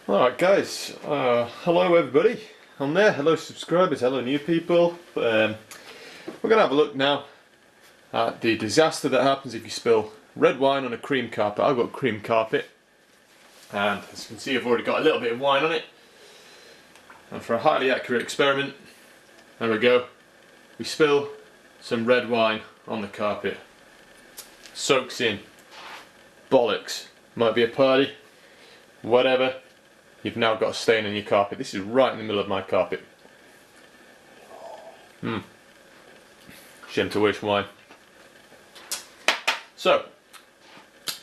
Alright guys, hello everybody on there, hello subscribers, hello new people. We're going to have a look now at the disaster that happens if you spill red wine on a cream carpet. I've got cream carpet and as you can see I've already got a little bit of wine on it, and for a highly accurate experiment, there we go, we spill some red wine on the carpet. Soaks in, bollocks, might be a party, whatever. You've now got a stain on your carpet. This is right in the middle of my carpet. Shame to waste wine. So,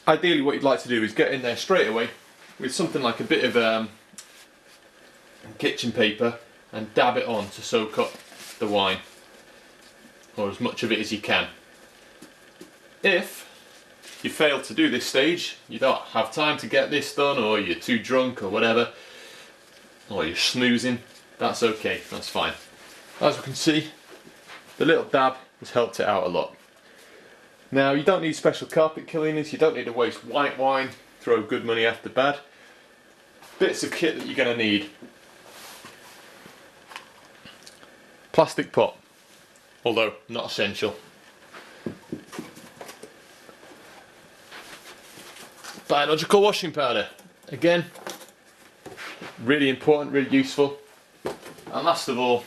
ideally what you'd like to do is get in there straight away with something like a bit of kitchen paper and dab it on to soak up the wine, or as much of it as you can. If you fail to do this stage, you don't have time to get this done, or you're too drunk or whatever, or you're snoozing, that's okay, that's fine. As you can see, the little dab has helped it out a lot. Now you don't need special carpet cleaners, you don't need to waste white wine, throw good money after bad. Bits of kit that you're going to need. Plastic pot, although not essential. Biological washing powder, again, really important, really useful. And last of all,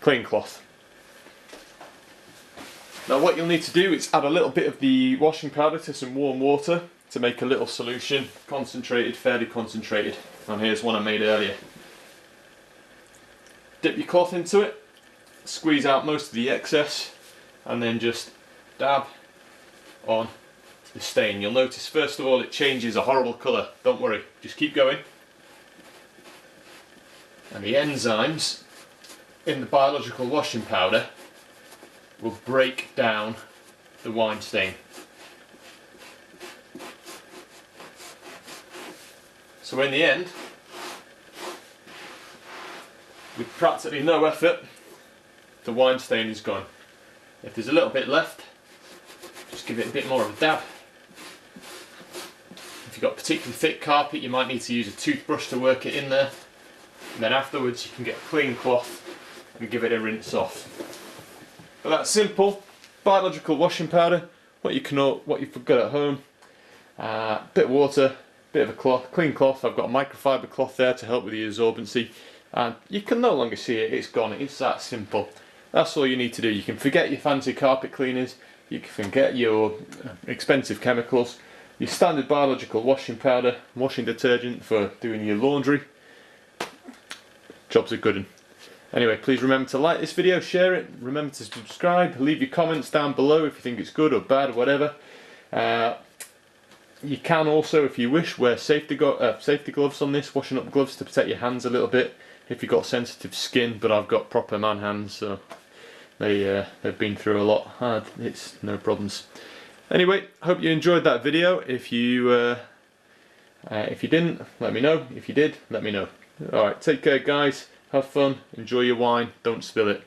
clean cloth. Now what you'll need to do is add a little bit of the washing powder to some warm water to make a little solution, concentrated, fairly concentrated. And here's one I made earlier. Dip your cloth into it, squeeze out most of the excess, and then just dab on the stain. You'll notice first of all it changes a horrible colour. Don't worry, just keep going. And the enzymes in the biological washing powder will break down the wine stain. So in the end, with practically no effort, the wine stain is gone. If there's a little bit left, just give it a bit more of a dab. If you've got particularly thick carpet, you might need to use a toothbrush to work it in there. And then afterwards you can get a clean cloth and give it a rinse off. But that's simple. Biological washing powder, what you've got at home, bit of water, bit of a cloth, clean cloth. I've got a microfiber cloth there to help with the absorbency, and you can no longer see it, it's gone. It's that simple. That's all you need to do. You can forget your fancy carpet cleaners, you can forget your expensive chemicals. Your standard biological washing powder, washing detergent for doing your laundry. Job's a good one. Anyway, please remember to like this video, share it, remember to subscribe, leave your comments down below if you think it's good or bad or whatever. You can also, if you wish, wear safety gloves on this, washing up gloves to protect your hands a little bit if you've got sensitive skin, but I've got proper man hands, so they've been through a lot. It's no problems. Anyway, hope you enjoyed that video. If you didn't, let me know. If you did, let me know. Alright, take care guys, have fun, enjoy your wine, don't spill it.